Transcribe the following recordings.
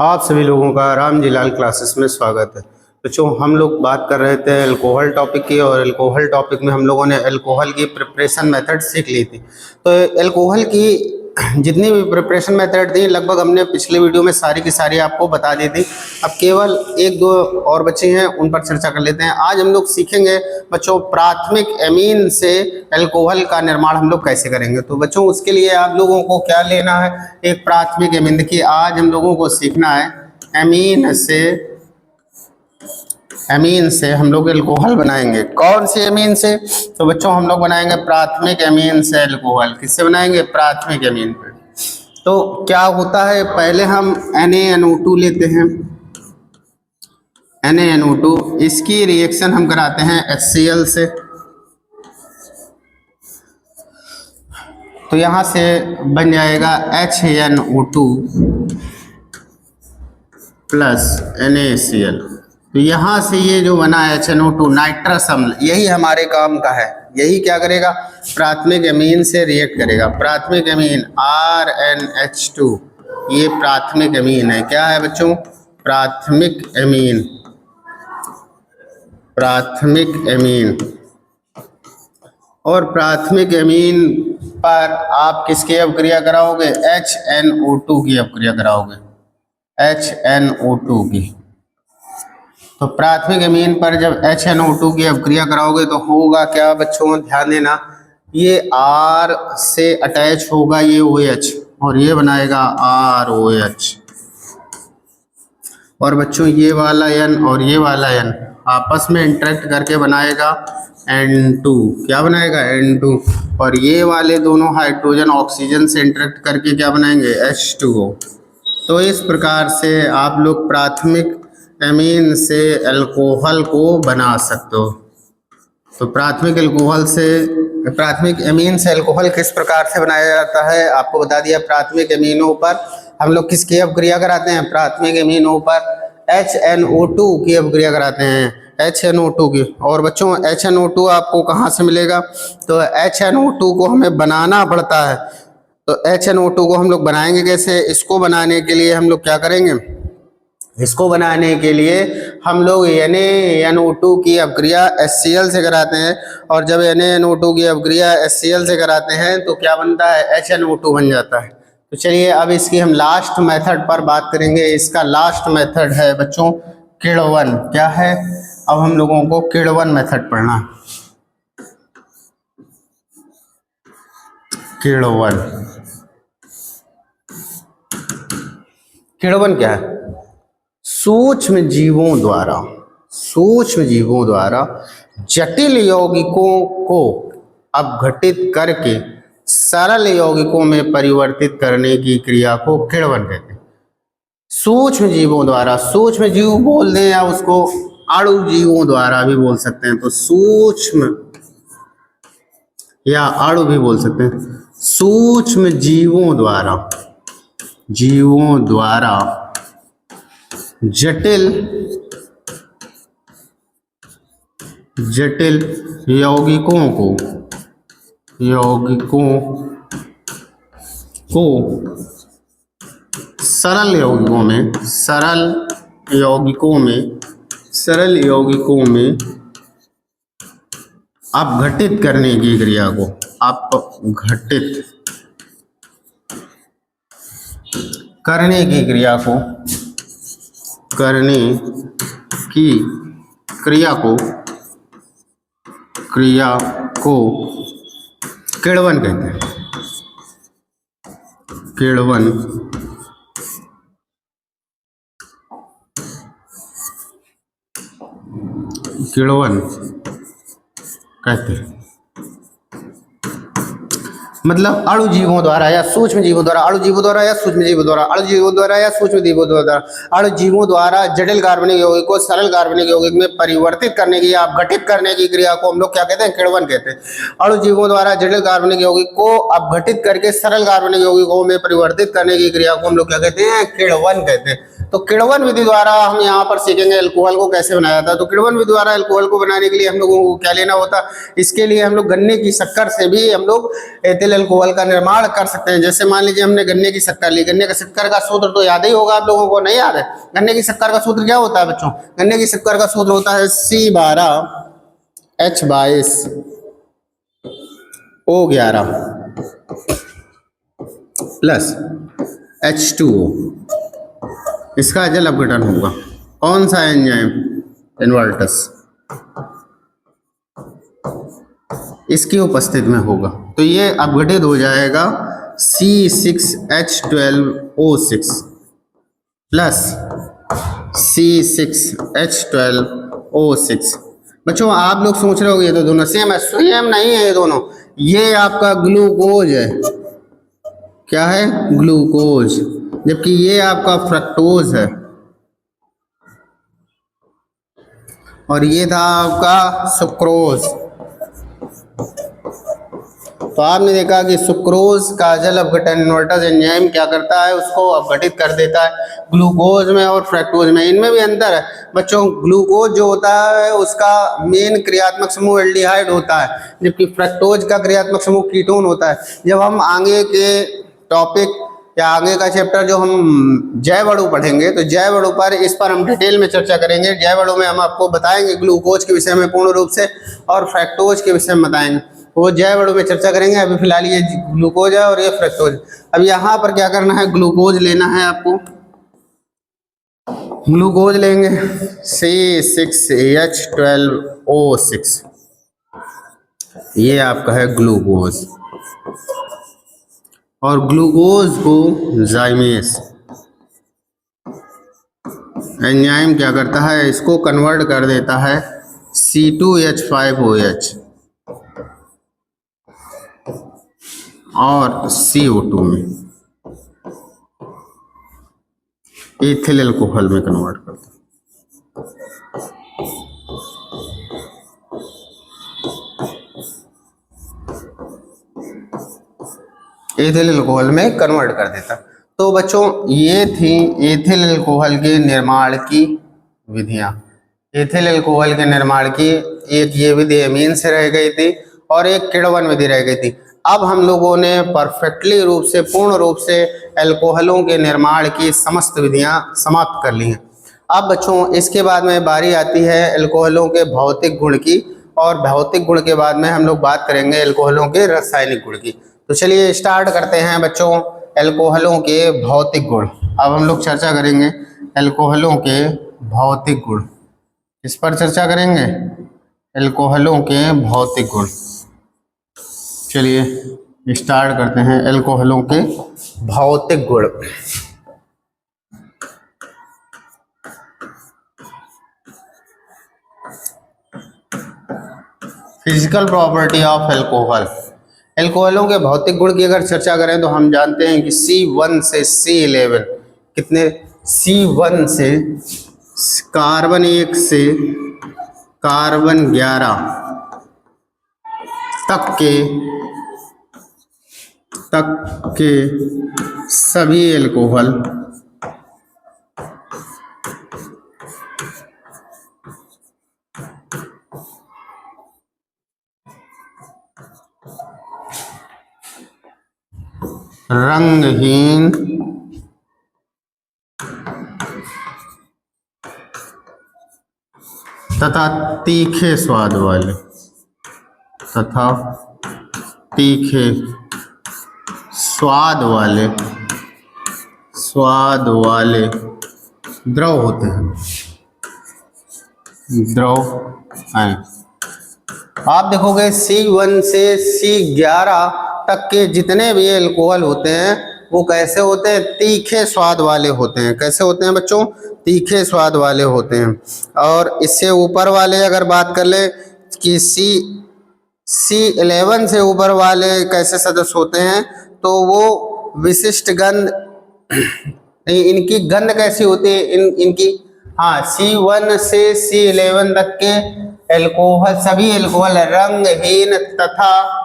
आप सभी लोगों का राम जी लाल क्लासेस में स्वागत है। बच्चों, हम लोग बात कर रहे थे अल्कोहल टॉपिक की, और अल्कोहल टॉपिक में हम लोगों ने अल्कोहल की प्रिपरेशन मेथड सीख ली थी। तो अल्कोहल की जितनी भी प्रिपरेशन मेथड थी लगभग हमने पिछले वीडियो में सारी की सारी आपको बता दी थी। अब केवल एक दो और बचे हैं, उन पर चर्चा कर लेते हैं। आज हम लोग सीखेंगे बच्चों प्राथमिक एमीन से अल्कोहल का निर्माण हम लोग कैसे करेंगे। तो बच्चों उसके लिए आप लोगों को क्या लेना है, एक प्राथमिक एमीन। देखिए आज हम लोगों को सीखना है एमीन से हम लोग अल्कोहल बनाएंगे। कौन सी एमीन से? तो बच्चों हम लोग बनाएंगे प्राथमिक एमीन से अल्कोहल। किससे बनाएंगे? प्राथमिक एमीन पे। तो क्या होता है, पहले हम NaNO2 लेते हैं, NaNO2, इसकी रिएक्शन हम कराते हैं HCl से। तो यहां से बन जाएगा HNO2 प्लस NaCl। तो यहाँ से ये जो बना है HNO2 नाइट्रस अम्ल, यही हमारे काम का है। यही क्या करेगा? प्राथमिक एमीन से रिएक्ट करेगा। प्राथमिक एमीन RNH2, ये प्राथमिक एमीन है। क्या है बच्चों? प्राथमिक एमीन। प्राथमिक एमीन। और प्राथमिक एमीन पर आप किसकी अभिक्रिया कराओगे? HNO2 की अभिक्रिया कराओगे, HNO2 की। तो प्राथमिक एमीन पर जब HNO2 की अभिक्रिया कराओगे तो होगा क्या बच्चों? ध्यान देना, ये R से अटैच होगा ये OH, और ये बनाएगा ROH। और बच्चों ये वाला N और ये वाला N आपस में इंटरेक्ट करके बनाएगा N2। क्या बनाएगा? N2। और ये वाले दोनों हाइड्रोजन ऑक्सीजन से इंटरेक्ट करके क्या बनाएंगे? H2O। तो इस प्रकार से आप लोग प्राथमिक एमीन से अल्कोहल को बना सकते हो। तो प्राथमिक एमीन से अल्कोहल किस प्रकार से बनाया जाता है आपको बता दिया। प्राथमिक एमीनों पर हम लोग किसकी अभिक्रिया कराते हैं? प्राथमिक एमीनों पर HNO2 की अभिक्रिया कराते हैं, HNO2 की। और बच्चों HNO2 आपको कहाँ से मिलेगा? तो HNO2 को हमें बनाना पड़ता है। तो HNO2 को हम लोग बनाएंगे कैसे? इसको बनाने के लिए हम लोग क्या करेंगे? इसको बनाने के लिए हम लोग NaNO2 की अभिक्रिया HCl से कराते हैं। और जब NaNO2 की अभिक्रिया HCl से कराते हैं तो क्या बनता है? HNO2 बन जाता है। तो चलिए अब इसकी हम लास्ट मेथड पर बात करेंगे। इसका लास्ट मेथड है बच्चों किण्वन। क्या है? अब हम लोगों को किण्वन मेथड पढ़ना। किण्वन क्या है? सूक्ष्म जीवों द्वारा जटिल यौगिकों को अपघटित करके सरल यौगिकों में परिवर्तित करने की क्रिया को किण्वन कहते हैं। सूक्ष्म जीवों द्वारा, सूक्ष्म जीव बोल दें या उसको अणु जीवों द्वारा भी बोल सकते हैं। तो सूक्ष्म या अणु भी बोल सकते हैं। सूक्ष्म जीवों द्वारा जटिल यौगिकों को सरल यौगिकों में अपघटित करने की क्रिया को किण्वन कहते हैं। किण्वन कहते हैं। मतलब अणु जीवों द्वारा या सूक्ष्म जीवों द्वारा, अणु जीवों द्वारा या सूक्ष्म जीवों द्वारा, अणु जीवों द्वारा या सूक्ष्म जीवों द्वारा, अणु जीवों द्वारा जटिल कार्बनिक यौगिक को सरल कार्बनिक यौगिक में परिवर्तित करने की या अपघटित करने की क्रिया को हम लोग क्या कहते हैं? किण्वन कहते हैं। अणु जीवों द्वारा जटिल कार्बनिक यौगिक को अपघटित करके सरल कार्बनिक यौगिकों में परिवर्तित करने की क्रिया को हम लोग क्या कहते हैं? किण्वन कहते हैं। तो किण्वन विधि द्वारा हम यहाँ पर सीखेंगे अल्कोहल को कैसे बनाया जाता है। तो किण्वन विधि द्वारा अल्कोहल को बनाने के लिए हम लोगों को क्या लेना होता है, इसके लिए हम लोग गन्ने की शक्कर से भी हम लोग एथिल अल्कोहल का निर्माण कर सकते हैं। जैसे मान लीजिए हमने गन्ने की शक्कर ली, गन्ने की शक्कर का सूत्र तो याद ही होगा आप लोगों को, नहीं याद है? गन्ने की शक्कर का सूत्र क्या होता है बच्चों? गन्ने की शक्कर का सूत्र होता है C12H22O11 प्लस H2O। इसका जल अपघटन होगा कौन सा एंजाइम? इन्वर्टस, इसकी उपस्थिति में होगा। तो ये अपघटित हो जाएगा C6H12O6 प्लस C6H12O6। बच्चों आप लोग सोच रहे हो ये तो दोनों सेम है, सेम नहीं है ये दोनों। ये आपका ग्लूकोज है, क्या है? ग्लूकोज, जबकि ये आपका फ्रक्टोज है और ये था आपका सुक्रोज। तो आपने देखा कि सुक्रोज का जल अपघटन इन्वर्टस एंजाइम क्या करता है, उसको अपघटित कर देता है। ग्लूकोज में और फ्रक्टोज में इनमें भी अंतर है बच्चों। ग्लूकोज जो होता है उसका मेन क्रियात्मक समूह एल्डिहाइड होता है, जबकि फ्रक्टोज का क्रियात्मक समूह कीटोन होता है। जब हम आगे के टॉपिक या आगे का चैप्टर जो हम जैव अणु पढ़ेंगे तो जैव अणु पर इस पर हम डिटेल में चर्चा करेंगे। जैव अणु में हम आपको बताएंगे ग्लूकोज के विषय में पूर्ण रूप से और फ्रक्टोज के विषय में बताएंगे, वो जैव अणु में चर्चा करेंगे। अभी फिलहाल ये ग्लूकोज है और ये फ्रक्टोज। अब यहाँ पर क्या करना है, ग्लूकोज लेना है आपको। ग्लूकोज लेंगे C6H12O6, ये आपका है ग्लूकोज। और ग्लूकोज को जाइमेस एंजाइम क्या करता है, इसको कन्वर्ट कर देता है C2H5OH और CO2 में, एथिल अल्कोहल में कन्वर्ट करता है। एथिल अल्कोहल में कन्वर्ट कर देता। तो बच्चों ये थी एथिल अल्कोहल के निर्माण की विधियां। एथिल अल्कोहल के निर्माण की एक ये विधि एमीन से रह गई थी और एक किण्वन विधि रह गई थी। अब हम लोगों ने परफेक्टली रूप से, पूर्ण रूप से अल्कोहलों के निर्माण की समस्त विधियां समाप्त कर ली हैं। अब बच्चों इसके बाद में बारी आती है अल्कोहलों के भौतिक गुण की, और भौतिक गुण के बाद में हम लोग बात करेंगे अल्कोहलों के रासायनिक गुण की। तो चलिए स्टार्ट करते हैं बच्चों अल्कोहलों के भौतिक गुण। अब हम लोग चर्चा करेंगे अल्कोहलों के भौतिक गुण। इस पर चर्चा करेंगे अल्कोहलों के भौतिक गुण। चलिए स्टार्ट करते हैं अल्कोहलों के भौतिक गुण। Physical property of alcohol. अल्कोहलों के भौतिक गुण की अगर चर्चा करें तो हम जानते हैं कि C1 से C11 कितने, C1 से कार्बन 1 से कार्बन 11 तक के सभी अल्कोहल रंगहीन तथा तीखे स्वाद वाले द्रव होते हैं, द्रव हैं। आप देखोगे C1 से C11 तक के जितने भी अल्कोहल होते हैं वो कैसे होते हैं, तीखे स्वाद वाले होते हैं। कैसे होते हैं बच्चों, तीखे स्वाद वाले होते हैं। और इससे ऊपर वाले अगर बात कर ले कि C11 से ऊपर वाले कैसे सदस्य होते हैं, तो वो विशिष्ट गंध, इनकी गंध कैसी होती है, इनकी हाँ, C1 से C11 तक के अल्कोहल, सभी अल्कोहल रंगहीन तथा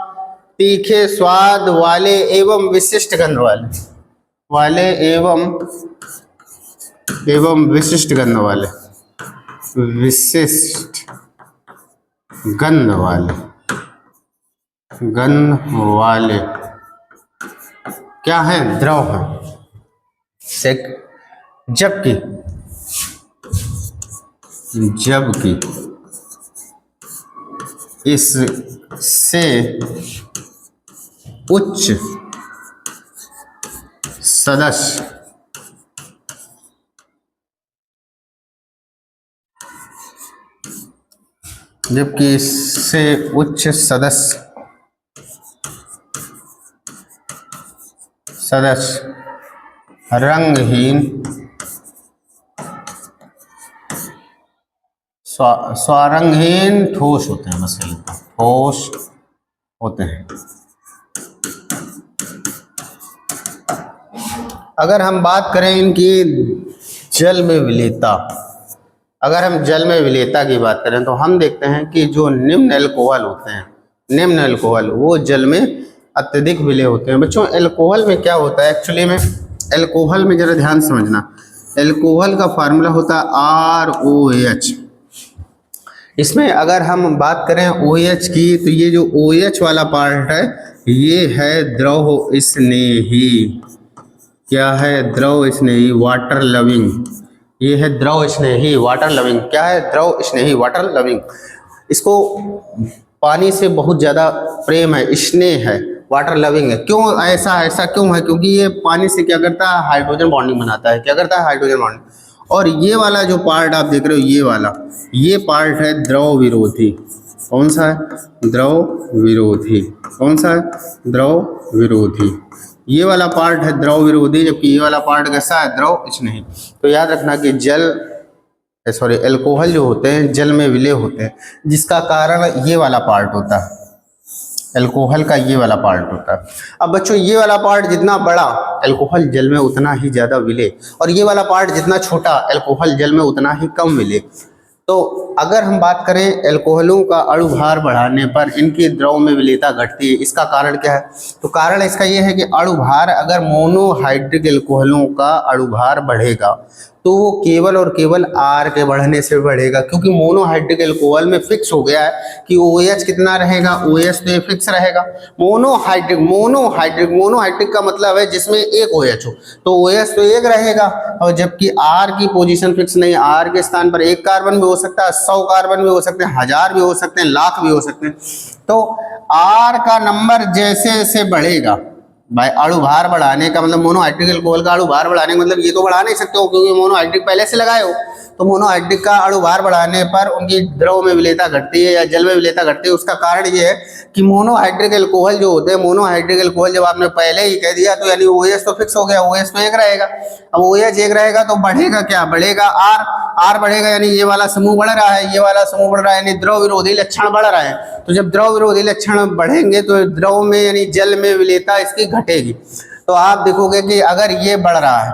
तीखे स्वाद वाले एवं विशिष्ट गंध वाले एवं एवं विशिष्ट गंध वाले, विशिष्ट गंध वाले क्या है, द्रव है। जबकि इससे उच्च सदस्य सदस्य रंगहीन स्वरंगहीन ठोस होते हैं, बस ठोस होते हैं। अगर हम बात करें इनकी जल में विलेयता, अगर हम जल में विलेयता की बात करें तो हम देखते हैं कि जो निम्न एल्कोहल होते हैं, निम्न एल्कोहल वो जल में अत्यधिक विलेय होते हैं। बच्चों एल्कोहल में क्या होता है एक्चुअली में, एल्कोहल में जरा ध्यान समझना, एल्कोहल का फार्मूला होता है ROH। इसमें अगर हम बात करें OH की तो ये जो OH वाला पार्ट है ये है द्रव स्नेही, क्या है, द्रव स्नेही, वाटर लविंग। ये है द्रव स्नेही वाटर लविंग, क्या है, द्रव स्नेही वाटर लविंग। इसको पानी से बहुत ज़्यादा प्रेम है, स्नेह है, वाटर लविंग है। क्यों ऐसा क्यों है, क्योंकि ये पानी से क्या करता है, हाइड्रोजन बॉन्डिंग बनाता है। क्या करता है, हाइड्रोजन बॉन्डिंग। और ये वाला जो पार्ट आप देख रहे हो, ये वाला, ये पार्ट है द्रव विरोधी। कौन सा है, द्रव विरोधी। कौन सा है, द्रव विरोधी। ये वाला पार्ट है द्रव विरोधी, जबकि ये वाला पार्ट कैसा है, द्रव स्नेही। तो याद रखना कि एल्कोहल जो होते हैं जल में विलेय होते हैं, जिसका कारण ये वाला पार्ट होता है, एल्कोहल का ये वाला पार्ट होता है। अब बच्चों ये वाला पार्ट जितना बड़ा, एल्कोहल जल में उतना ही ज़्यादा विलेय, और ये वाला पार्ट जितना छोटा, एल्कोहल जल में उतना ही कम विलेय। तो अगर हम बात करें एल्कोहलों का अणु भार बढ़ाने पर इनकी द्रव में विलेयता घटती है, इसका कारण क्या है, तो कारण इसका ये है कि अणु भार, अगर मोनोहाइड्रिक एल्कोहलों का अणु भार बढ़ेगा तो वो केवल और केवल R के बढ़ने से बढ़ेगा, क्योंकि मोनोहाइड्रिक एल्कोहल में फिक्स हो गया है कि OH कितना रहेगा, OH तो ये फिक्स रहेगा। मोनोहाइड्रिक का मतलब है जिसमें एक OH हो, तो OH तो एक रहेगा, और जबकि R की पोजीशन फिक्स नहीं, R के स्थान पर एक कार्बन भी हो सकता है, 100 कार्बन भी हो सकते हैं, 1000 भी हो सकते हैं, लाख भी हो सकते हैं। तो R का नंबर जैसे जैसे बढ़ेगा, भाई अणु भार बढ़ाने का मतलब, मोनोहाइड्रिक एल्कोहल का अणु भार बढ़ाने का मतलब ये तो बढ़ा नहीं सकते हो क्योंकि मोनोहाइड्रिक पहले से लगाए हो, तो मोनोहाइड्रिक का अणु भार बढ़ाने पर उनकी द्रव में विलेयता घटती है या जल में विलेयता घटती है। उसका कारण ये है कि मोनोहाइड्रिक एल्कोहल जो होते हैं, मोनोहाइड्रिक एल्कोहल जब आपने पहले ही कह दिया तो यानी OH तो फिक्स हो गया, OH तो एक रहेगा। अब OH एक रहेगा तो बढ़ेगा क्या, बढ़ेगा R बढ़ेगा, यानी ये वाला समूह बढ़ रहा है, ये वाला समूह बढ़ रहा है, यानी द्रव विरोधी लक्षण बढ़ रहा है। तो जब द्रव विरोधी लक्षण बढ़ेंगे तो द्रव में यानी जल में विलेयता इसकी घटेगी। तो आप देखोगे कि अगर ये बढ़ रहा है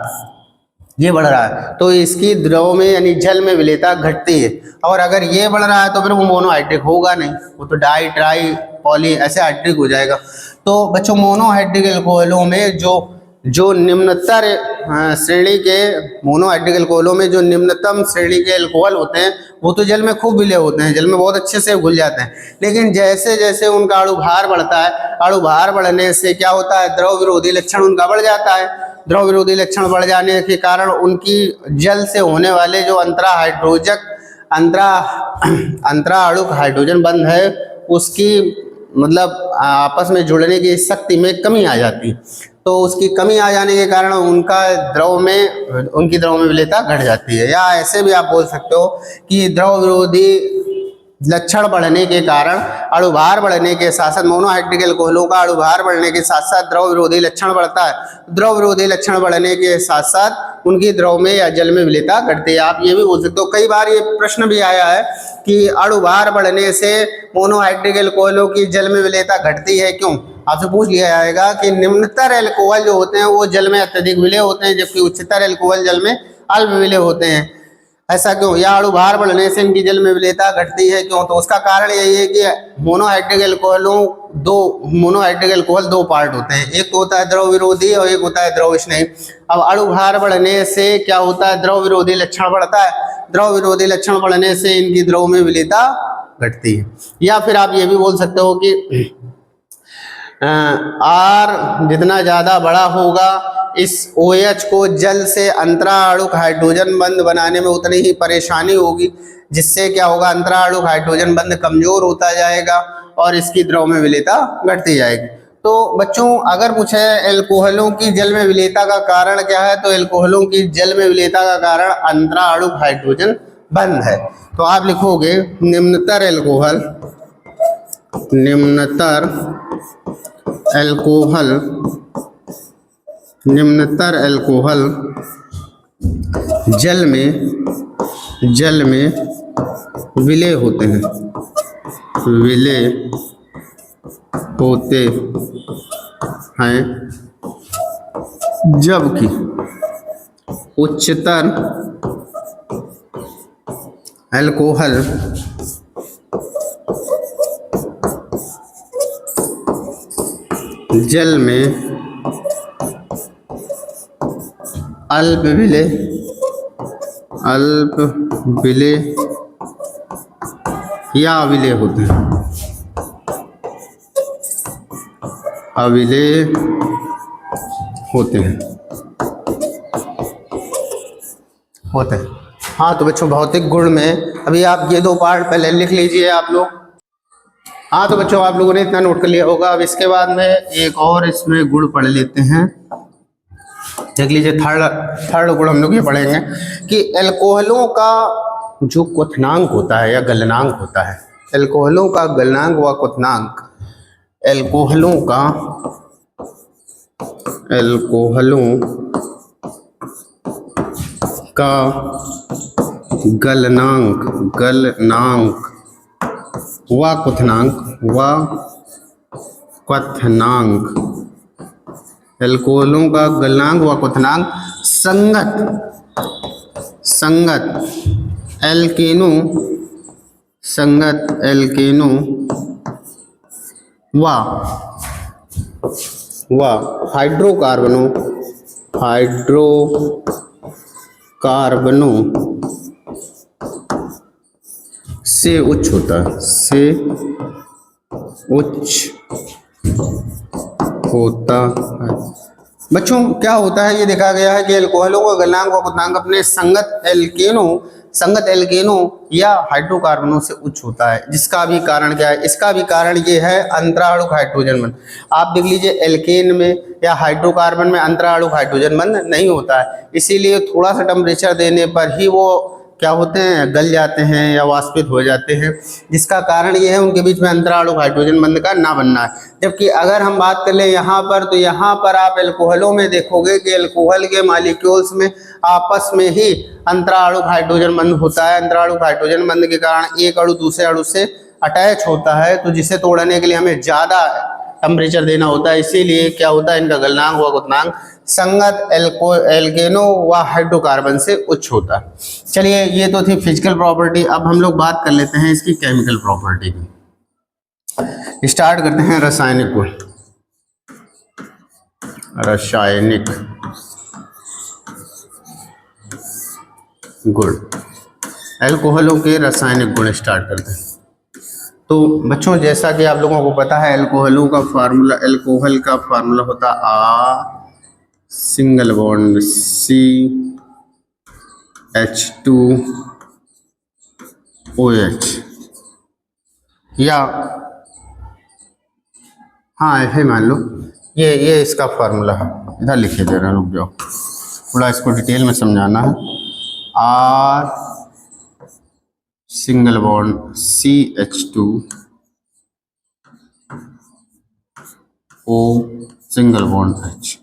तो इसकी द्रव में यानी जल में विलेयता घटती है, और अगर ये बढ़ रहा है तो फिर वो मोनोहाइड्रिक होगा नहीं, वो तो डाई ट्राई पॉली ऐसे हाइड्रिक हो जाएगा। तो बच्चों मोनोहाइड्रिक एल्कोहलों में जो निम्नतर श्रेणी के, मोनोहाइड्रिक एल्कोहलों में जो निम्नतम श्रेणी के एल्कोहल होते हैं वो तो जल में खूब विलेय होते हैं, जल में बहुत अच्छे से घुल जाते हैं। लेकिन जैसे जैसे उनका अणु भार बढ़ता है, अणु भार बढ़ने से क्या होता है, द्रव विरोधी लक्षण उनका बढ़ जाता है। द्रव विरोधी लक्षण बढ़ जाने के कारण उनकी जल से होने वाले जो अंतरा अणुक हाइड्रोजन बंध है उसकी मतलब आपस में जुड़ने की शक्ति में कमी आ जाती। तो उसकी कमी आ जाने के कारण उनकी द्रव में विलेयता घट जाती है। या ऐसे भी आप बोल सकते हो कि द्रव विरोधी लक्षण बढ़ने के कारण अणु भार बढ़ने के साथ साथ, मोनोहाइड्रिक एल्कोहलों का अणु भार बढ़ने के साथ साथ द्रव विरोधी लक्षण बढ़ता है। द्रव विरोधी लक्षण बढ़ने के साथ साथ उनकी द्रव में या जल में विलेयता घटती है। आप ये भी बोल सकते हो, कई बार ये प्रश्न भी आया है कि अणु भार बढ़ने से मोनोहाइड्रिक एल्कोहलों की जल में विलेयता घटती है क्यों। आपसे पूछ लिया जाएगा कि निम्नतर एल्कोहल जो होते हैं वो जल में अत्यधिक विलेय होते हैं, जबकि उच्चतर एल्कोहल जल में अल्प विलेय होते हैं। ऐसा क्यों? या अणु भार बढ़ने से इनकी जल में विलेयता घटती है, क्यों? तो उसका कारण यही है कि मोनोहाइड्रिक अल्कोहल दो पार्ट होते हैं, एक तो होता है द्रव विरोधी और एक होता है द्रव स्नेही। अब अणु भार बढ़ने से क्या होता है? द्रव विरोधी लक्षण बढ़ता है, द्रव विरोधी लक्षण बढ़ने से इनकी द्रव में विलेयता घटती है। या फिर आप ये भी बोल सकते हो कि R जितना ज्यादा बड़ा होगा, इस OH को जल से अंतराणुक हाइड्रोजन बंध बनाने में उतनी ही परेशानी होगी, जिससे क्या होगा? अंतराणुक हाइड्रोजन बंध कमजोर होता जाएगा और इसकी द्रव में विलेयता घटती जाएगी। तो बच्चों अगर पूछे एल्कोहलों की जल में विलेयता का कारण क्या है, तो एल्कोहलों की जल में विलेयता का कारण अंतराणुक हाइड्रोजन बंध है। तो आप लिखोगे निम्नतर एल्कोहल जल में विलेय होते हैं, जबकि उच्चतर एल्कोहल जल में अल्प विलेय या अविलेय होते हैं, अविलेय होते हैं। हाँ तो बच्चों भौतिक गुण में अभी आप ये दो पार्ट पहले लिख लीजिए आप लोग। हाँ तो बच्चों आप लोगों ने इतना नोट कर लिया होगा। अब इसके बाद में एक और इसमें गुण पढ़ लेते हैं। देख लीजिए थर्ड गुण हम लोग ये पढ़ेंगे कि एल्कोहलों का जो क्वथनांक होता है या गलनांक होता है, एल्कोहलों का गलनांक व क्वथनांक, एल्कोहलों का गलनांक व क्वथनांक, एल्कोहलों का गलनांक व क्वथनांक संगत एल्केनो व हाइड्रोकार्बनों से उच्च होता है। बच्चों क्या होता है ये देखा गया है कि एल्कोहलों का गलनांक व क्वथनांक अपने संगत एल्केनों या हाइड्रोकार्बनों से उच्च होता है। जिसका भी कारण क्या है? इसका भी कारण ये है अंतराणुक हाइड्रोजन बंध। आप देख लीजिए एल्केन में या हाइड्रोकार्बन में अंतराणुक हाइड्रोजन बंध नहीं होता है, इसीलिए थोड़ा सा टेम्परेचर देने पर ही वो क्या होते हैं? गल जाते हैं या वाष्पित हो जाते हैं। जिसका कारण ये है उनके बीच में अंतराणुक हाइड्रोजन बंध का ना बनना है। जबकि अगर हम बात कर ले यहाँ पर, तो यहाँ पर आप एल्कोहलों में देखोगे कि एल्कोहल के मॉलिक्यूल्स में आपस में ही अंतराणुक हाइड्रोजन बंध होता है। अंतराणुक हाइड्रोजन बंध के कारण एक अणु दूसरे अणु से अटैच होता है, तो जिसे तोड़ने के लिए हमें ज्यादा टेम्परेचर देना होता है। इसीलिए क्या होता है? इनका गलनांक व क्वथनांक संगत एल्केनो व हाइड्रोकार्बन से उच्च होता है। चलिए ये तो थी फिजिकल प्रॉपर्टी। अब हम लोग बात कर लेते हैं इसकी केमिकल प्रॉपर्टी की। स्टार्ट करते हैं रासायनिक गुण। रासायनिक गुण, एल्कोहलों के रासायनिक गुण स्टार्ट करते हैं। तो बच्चों जैसा कि आप लोगों को पता है एल्कोहल का फार्मूला होता है सिंगल बॉन्ड CH2OH, या हाँ ऐसे मान लो ये इसका फार्मूला है। इधर लिखे दे रहे हैं, रुक जाओ थोड़ा इसको डिटेल में समझाना है। R single bond CH2O single bond H।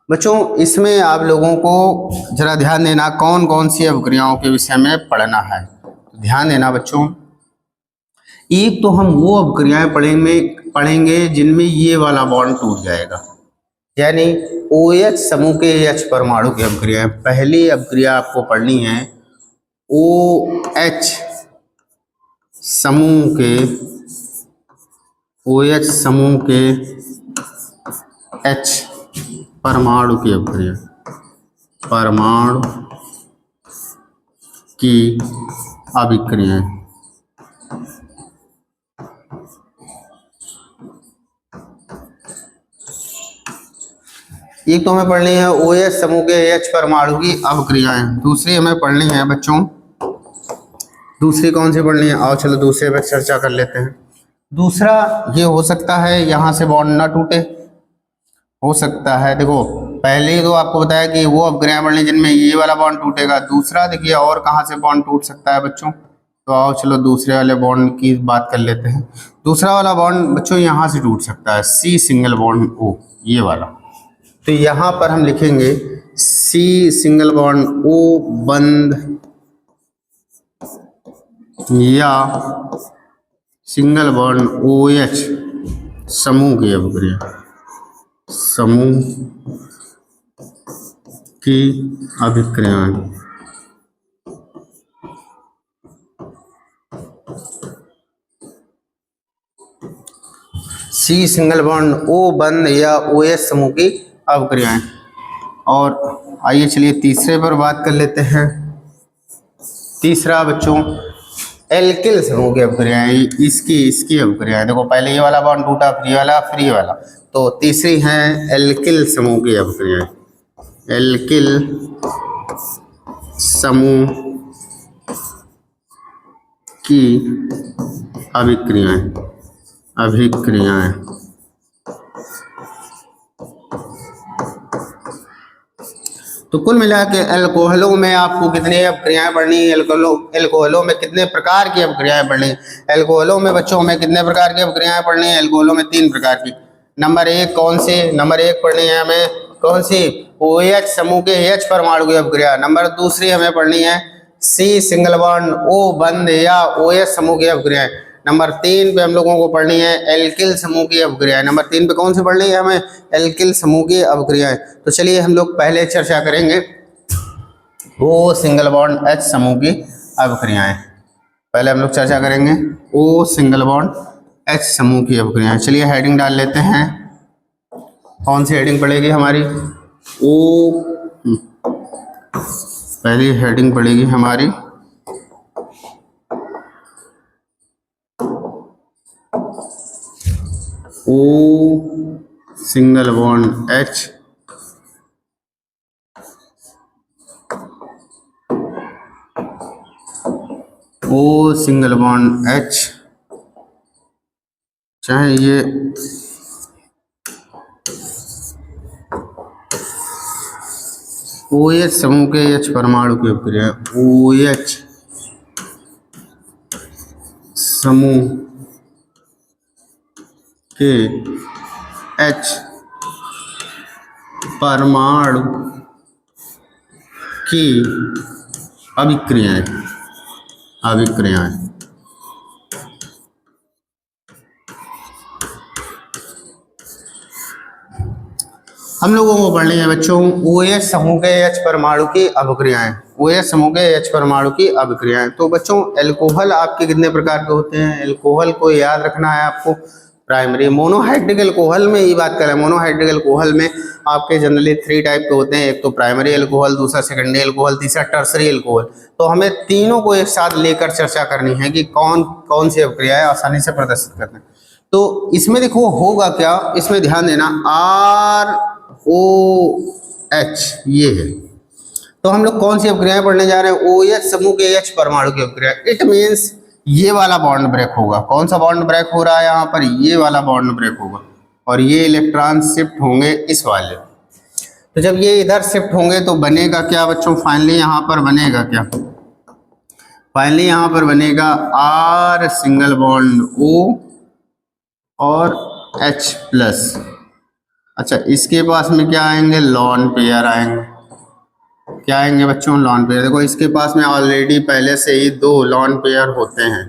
बच्चों इसमें आप लोगों को जरा ध्यान देना कौन कौन सी अभिक्रियाओं के विषय में पढ़ना है। तो ध्यान देना बच्चों, एक तो हम वो अभिक्रियाएं पढ़ेंगे जिनमें ये वाला बॉन्ड टूट जाएगा, यानी OH समूह के H परमाणु की अपक्रिया। पहली अपक्रिया आपको पढ़नी है OH समूह के OH समूह के H परमाणु की अपक्रिया, परमाणु की अभिक्रिया। एक तो हमें पढ़नी है OH समूह के H परमाणु की अभिक्रियाएं, दूसरी हमें पढ़नी है बच्चों, दूसरी कौन सी पढ़नी है? आओ चलो दूसरे पर चर्चा कर लेते हैं। दूसरा ये हो सकता है यहाँ से बॉन्ड ना टूटे, हो सकता है। देखो पहले तो आपको बताया कि वो अपक्रियाएं पढ़नी जिनमें ये वाला बॉन्ड टूटेगा। दूसरा देखिए और कहाँ से बॉन्ड टूट सकता है बच्चों, तो आओ चलो दूसरे वाले बॉन्ड की बात कर लेते हैं। दूसरा वाला बॉन्ड बच्चों यहाँ से टूट सकता है, C सिंगल बॉन्ड O, ये वाला। तो यहाँ पर हम लिखेंगे C सिंगल बॉन्ड O बंद या सिंगल बॉन्ड OH समूह की अपक्रिया, समूह की अभिक्रियाएं। C सिंगल बॉन्ड O बंद या OH समूह की अपक्रियाएं। और आइए चलिए तीसरे पर बात कर लेते हैं। तीसरा बच्चों एल्किल समूह की अपक्रियाएं, इसकी अपक्रियाएं। देखो पहले ये वाला बॉन्ड टूटा, फिर ये वाला, तो तीसरी है एल्किल समूह की अपक्रियाएं, एल्किल समूह की अभिक्रियाएं। तो कुल मिला के एल्कोहलों में आपको कितनी अपक्रियाएं पढ़नी है? एल्कोहलों में कितने प्रकार की अपक्रियाएं पढ़नी है? एल्कोहलों में बच्चों में कितने प्रकार की अपक्रियाएं पढ़नी है? एल्कोहलों में 3 प्रकार की। नंबर 1 कौन सी? नंबर 1 पढ़नी है हमें कौन सी? OH समूह के H परमाणु की अपक्रिया। नंबर दूसरी हमें पढ़नी है C सिंगल बॉन्ड O बंद या OH समूह की अपक्रियाएं। नंबर 3 पे हम लोगों को पढ़नी है एल्किल समूह की अपक्रियाएं। नंबर 3 पे कौन सी पढ़नी है हमें? एल्किल समूह की अपक्रियाएं। तो चलिए हम लोग पहले चर्चा करेंगे O सिंगल बॉन्ड H समूह की अपक्रियाएं। पहले हम लोग चर्चा करेंगे O सिंगल बॉन्ड H समूह की अपक्रियाएं। चलिए हेडिंग डाल लेते हैं। कौन सी हेडिंग पड़ेगी हमारी? पहली हेडिंग पड़ेगी हमारी O single bond H O single bond H, चाहे ये OH समूह के H परमाणु की अपक्रिया, OH समूह के H परमाणु की अभिक्रियाएं। हम लोगों को पढ़नी है बच्चों OH समूह के H परमाणु की अभिक्रियाएं, OH समूह के H परमाणु की अभिक्रियाएं। तो बच्चों एल्कोहल आपके कितने प्रकार के होते हैं? एल्कोहल को याद रखना है आपको। प्राइमरी मोनोहाइड्रिक एल्कोहल में ये बात करें, मोनोहाइड्रिक एल्कोहल में आपके जनरली 3 टाइप के होते हैं। एक तो प्राइमरी एल्कोहल, दूसरा सेकेंडरी एल्कोहल, तीसरा टर्सरी एल्कोहल। तो हमें तीनों को एक साथ लेकर चर्चा करनी है कि कौन कौन सी अपक्रियाएं आसानी से प्रदर्शित करते हैं। तो इसमें देखो होगा क्या, इसमें ध्यान देना, ROH ये है। तो हम लोग कौन सी अपक्रियाएं पढ़ने जा रहे हैं? OH समूह के H परमाणु की अपक्रिया। इट मीन्स ये वाला बॉन्ड ब्रेक होगा। कौन सा बॉन्ड ब्रेक हो रहा है यहाँ पर? ये वाला बॉन्ड ब्रेक होगा और ये इलेक्ट्रॉन शिफ्ट होंगे इस वाले। तो जब ये इधर शिफ्ट होंगे तो बनेगा क्या बच्चों? फाइनली यहाँ पर बनेगा क्या? फाइनली यहाँ पर बनेगा R सिंगल बॉन्ड O और H प्लस। अच्छा इसके पास में क्या आएंगे? लॉन पेयर आएंगे। क्या आएंगे बच्चों? Lone pair. देखो इसके पास में ऑलरेडी पहले से ही 2 लॉन पेयर होते हैं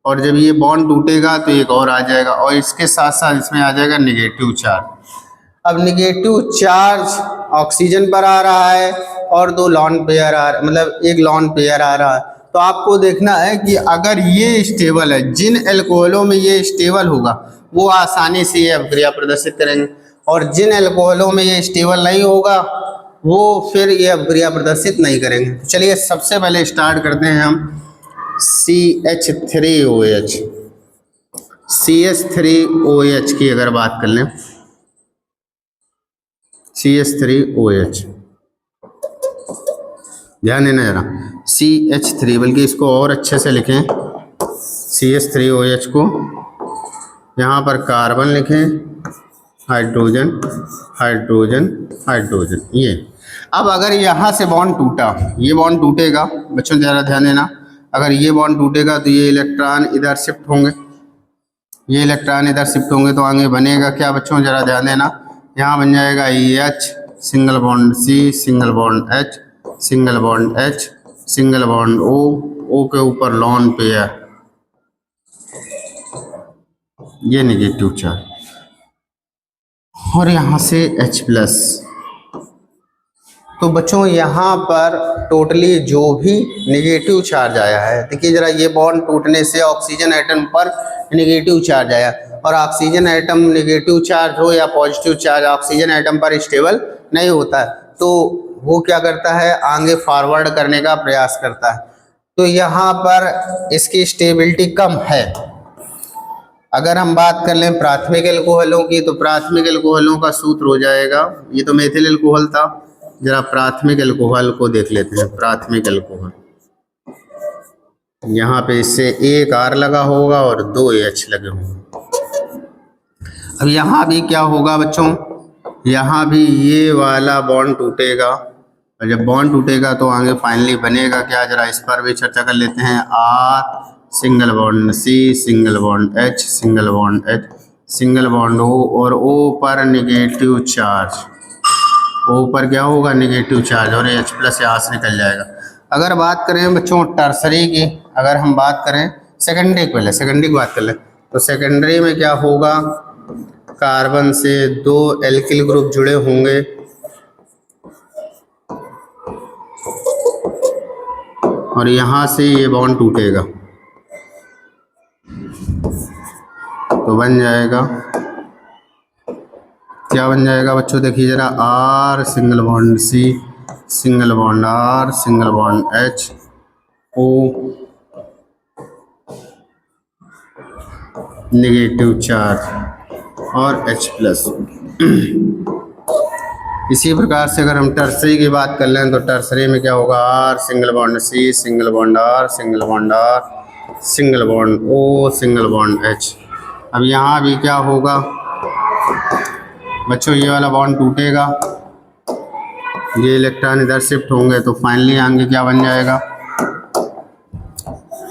और जब ये बॉन्ड टूटेगा तो एक और आ जाएगा और इसके साथ साथ इसमें आ जाएगा नेगेटिव चार्ज। अब निगेटिव चार्ज ऑक्सीजन पर आ रहा है और 2 लॉन पेयर आ रहा है, मतलब एक लॉन पेयर आ रहा है। तो आपको देखना है कि अगर ये स्टेबल है, जिन एल्कोहलों में ये स्टेबल होगा वो आसानी से ये अभिक्रिया प्रदर्शित करेंगे, और जिन एल्कोहलों में ये स्टेबल नहीं होगा वो फिर ये अभिक्रिया प्रदर्शित नहीं करेंगे। तो चलिए सबसे पहले स्टार्ट करते हैं हम CH3OH। CH3OH की अगर बात कर लें, CH3OH, ध्यान देना जरा, CH3, बल्कि इसको और अच्छे से लिखें, CH3OH को यहाँ पर कार्बन लिखें, हाइड्रोजन हाइड्रोजन हाइड्रोजन। ये अब अगर यहाँ से बॉन्ड टूटा, ये बॉन्ड टूटेगा बच्चों, ज़रा ध्यान देना, अगर ये बॉन्ड टूटेगा तो ये इलेक्ट्रॉन इधर शिफ्ट होंगे, ये इलेक्ट्रॉन इधर शिफ्ट होंगे, तो आगे बनेगा क्या बच्चों, ज़रा ध्यान देना, यहाँ बन जाएगा H, single bond C, single bond H, single bond H, single bond O, O के ऊपर लॉन पेयर, ये नेगेटिव चार्ज, और यहाँ से H+। तो बच्चों यहाँ पर टोटली जो भी नेगेटिव चार्ज आया है, देखिए जरा, ये बॉन्ड टूटने से ऑक्सीजन एटम पर नेगेटिव चार्ज आया, और ऑक्सीजन एटम नेगेटिव चार्ज हो या पॉजिटिव चार्ज ऑक्सीजन एटम पर स्टेबल नहीं होता है, तो वो क्या करता है, आगे फॉरवर्ड करने का प्रयास करता है। तो यहाँ पर इसकी स्टेबिलिटी कम है। अगर हम बात कर लें प्राथमिक एल्कोहलों की, तो प्राथमिक एल्कोहलों का सूत्र हो जाएगा, ये तो मेथिल एल्कोहल था, जरा प्राथमिक एल्कोहल को देख लेते हैं। प्राथमिक एल्कोहल, यहाँ पे इससे एक R लगा होगा और 2 H लगे होंगे। अब यहाँ भी क्या होगा बच्चों, यहाँ भी ये वाला बॉन्ड टूटेगा, और जब बॉन्ड टूटेगा तो आगे फाइनली बनेगा क्या, जरा इस पर भी चर्चा कर लेते हैं। R, single bond C, single bond H, single bond H, single bond O, और O पर नेगेटिव चार्ज, O पर क्या होगा, नेगेटिव चार्ज, और H+ यहाँ से निकल जाएगा। अगर बात करें बच्चों टर्सरी की, अगर हम बात करें सेकेंडरी, पहले सेकेंडरी की बात कर लें, तो सेकेंडरी में क्या होगा, कार्बन से 2 एल्किल ग्रुप जुड़े होंगे, और यहाँ से ये बॉन्ड टूटेगा, तो बन जाएगा, क्या बन जाएगा बच्चों, देखिए जरा, R, single bond C, single bond R, single bond H, O, negative charge, और H+। इसी प्रकार से अगर हम टर्सरी की बात कर लें, तो टर्सरी में क्या होगा, R, single bond C, single bond R, single bond R, single bond O, single bond H। अब यहाँ भी क्या होगा बच्चों, ये वाला बॉन्ड टूटेगा, ये इलेक्ट्रॉन इधर शिफ्ट होंगे, तो फाइनली आगे क्या बन जाएगा,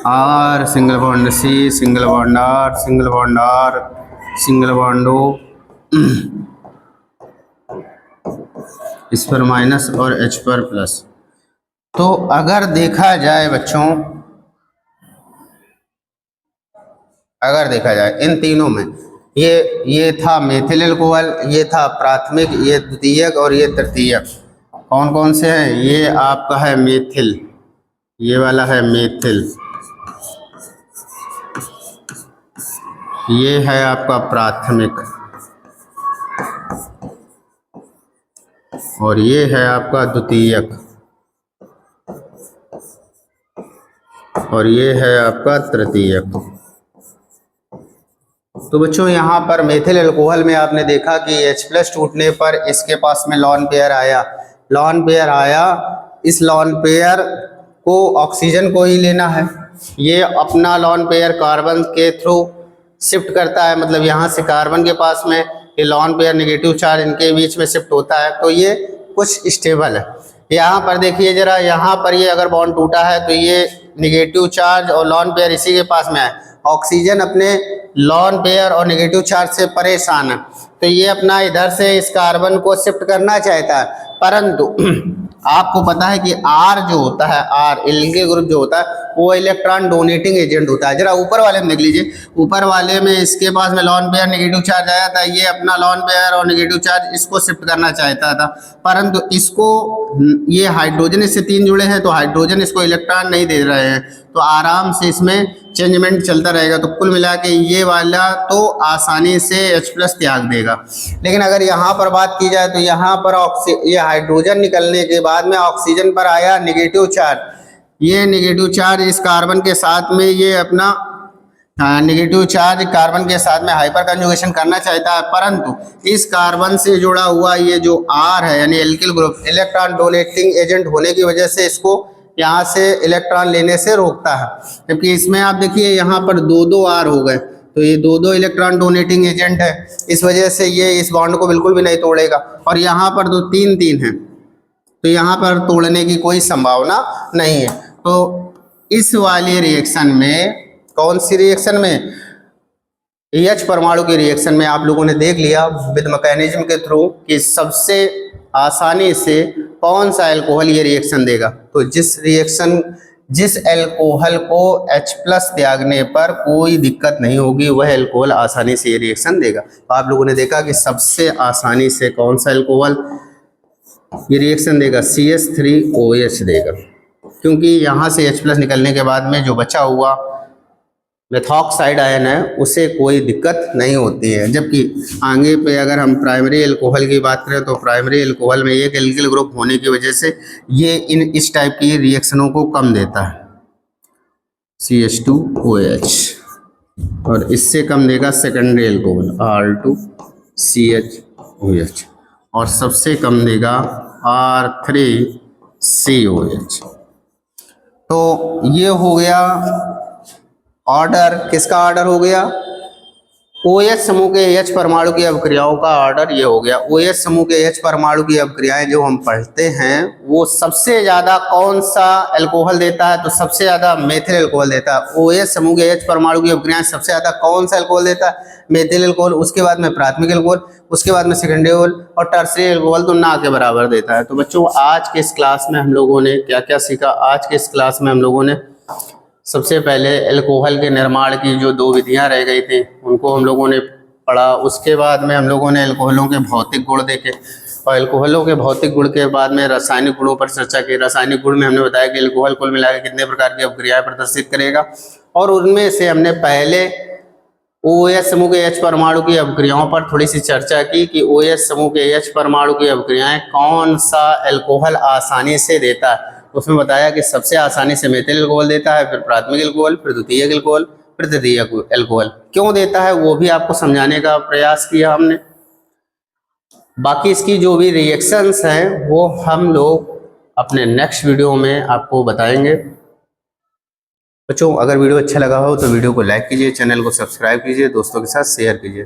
R, single bond C, single bond R, single bond R, single bond O, इस पर माइनस और H पर प्लस। तो अगर देखा जाए बच्चों, अगर देखा जाए इन तीनों में, ये था मेथिल एल्कोहल, ये था प्राथमिक, ये द्वितीयक, और ये तृतीयक। कौन कौन से हैं, ये आपका है मेथिल, ये वाला है मेथिल, ये है आपका प्राथमिक, और ये है आपका द्वितीयक, और ये है आपका तृतीयक। तो बच्चों यहाँ पर मेथिल एल्कोहल में आपने देखा कि H+ टूटने पर इसके पास में लॉन पेयर आया, लॉन पेयर आया, इस लॉन पेयर को ऑक्सीजन को ही लेना है, ये अपना लॉन पेयर कार्बन के थ्रू शिफ्ट करता है, मतलब यहाँ से कार्बन के पास में ये लॉन पेयर नेगेटिव चार्ज इनके बीच में शिफ्ट होता है, तो ये कुछ स्टेबल है। यहाँ पर देखिए जरा, यहाँ पर ये अगर बॉन्ड टूटा है तो ये नेगेटिव चार्ज और लॉन पेयर इसी के पास में है, ऑक्सीजन अपने लॉन पेयर और नेगेटिव चार्ज से परेशान है, तो ये अपना इधर से इस कार्बन को शिफ्ट करना चाहता है, परंतु आपको पता है कि R जो होता है, R एल्किल ग्रुप जो होता है वो इलेक्ट्रॉन डोनेटिंग एजेंट होता है। जरा ऊपर वाले में देख लीजिए, ऊपर वाले में इसके पास में लॉन पेयर नेगेटिव चार्ज आया था, ये अपना लॉन पेयर और नेगेटिव चार्ज इसको शिफ्ट करना चाहता था, परंतु इसको ये हाइड्रोजन इससे 3 जुड़े हैं तो हाइड्रोजन इसको इलेक्ट्रॉन नहीं दे रहे हैं, तो आराम से इसमें चेंजमेंट चलता रहेगा। तो कुल मिला के ये वाला तो आसानी से H+ त्याग देगा। लेकिन अगर यहाँ पर बात की जाए तो यहाँ पर ये हाइड्रोजन निकलने के बाद में ऑक्सीजन पर आया नेगेटिव चार्ज, ये नेगेटिव चार्ज इस कार्बन के साथ में ये अपना नेगेटिव चार्ज कार्बन के साथ में हाइपर कंजुगेशन करना चाहता है, परंतु इस कार्बन से जुड़ा हुआ ये जो R है यानी alkyl group electron donating agent होने की वजह से इसको यहाँ से इलेक्ट्रॉन लेने से रोकता है। जबकि इसमें आप देखिए यहाँ पर 2-2 R हो गए, तो ये 2-2 इलेक्ट्रॉन डोनेटिंग एजेंट है, इस वजह से ये इस बॉन्ड को बिल्कुल भी नहीं तोड़ेगा। और यहाँ पर तो 3-3 है, तो यहाँ पर तोड़ने की कोई संभावना नहीं है। तो इस वाले रिएक्शन में, कौन सी रिएक्शन में, H परमाणु के रिएक्शन में आप लोगों ने देख लिया विद मैकेनिज्म के थ्रू कि सबसे आसानी से कौन सा अल्कोहल ये रिएक्शन देगा। तो जिस अल्कोहल को H+ त्यागने पर कोई दिक्कत नहीं होगी वह अल्कोहल आसानी से ये रिएक्शन देगा। तो आप लोगों ने देखा कि सबसे आसानी से कौन सा अल्कोहल ये रिएक्शन देगा, CH3OH देगा, क्योंकि यहाँ से H+ निकलने के बाद में जो बचा हुआ मेथॉक्साइड आयन है उसे कोई दिक्कत नहीं होती है। जबकि आगे पे अगर हम प्राइमरी अल्कोहल की बात करें तो प्राइमरी अल्कोहल में एक एल्किल ग्रुप होने की वजह से ये इस टाइप की रिएक्शनों को कम देता है, CH2OH, और इससे कम देगा सेकेंडरी अल्कोहल R2CHOH, और सबसे कम देगा R3COH। तो ये हो गया ऑर्डर, किसका ऑर्डर हो गया, OH समूह के H परमाणु की अभिक्रियाओं का ऑर्डर ये हो गया। OH समूह के H परमाणु की अभिक्रियाएं जो हम पढ़ते हैं वो सबसे ज्यादा कौन सा अल्कोहल देता है, तो सबसे ज्यादा मेथिल अल्कोहल देता है। OH समूह के H परमाणु की अभिक्रियाएं सबसे ज्यादा कौन सा अल्कोहल देता है, मेथिल अल्कोहल, उसके बाद में प्राथमिक अल्कोहल, उसके बाद में सेकेंडरी अल्कोहल, और टर्सरी अल्कोहल तो ना के बराबर देता है। तो बच्चों आज के इस क्लास में हम लोगों ने क्या क्या सीखा, आज के इस क्लास में हम लोगों ने सबसे पहले अल्कोहल के निर्माण की जो 2 विधियां रह गई थी उनको हम लोगों ने पढ़ा। उसके बाद में हम लोगों ने अल्कोहलों के भौतिक गुण देखे, और अल्कोहलों के भौतिक गुण के बाद में रासायनिक गुणों पर चर्चा की। रासायनिक गुण में हमने बताया कि अल्कोहल कुल मिलाकर कितने प्रकार की अभिक्रियाएं प्रदर्शित करेगा, और उनमें से हमने पहले OH समूह के H परमाणु की अभिक्रियाओं पर थोड़ी सी चर्चा की कि OH समूह के H परमाणु की अभिक्रियाएं कौन सा अल्कोहल आसानी से देता है। उसमें बताया कि सबसे आसानी से मेथिल अल्कोहल देता है, फिर प्राथमिक अल्कोहल, फिर द्वितीयक अल्कोहल, फिर तृतीयक अल्कोहल। क्यों देता है वो भी आपको समझाने का प्रयास किया हमने। बाकी इसकी जो भी रिएक्शंस हैं वो हम लोग अपने नेक्स्ट वीडियो में आपको बताएंगे। बच्चों अगर वीडियो अच्छा लगा हो तो वीडियो को लाइक कीजिए, चैनल को सब्सक्राइब कीजिए, दोस्तों के साथ शेयर कीजिए।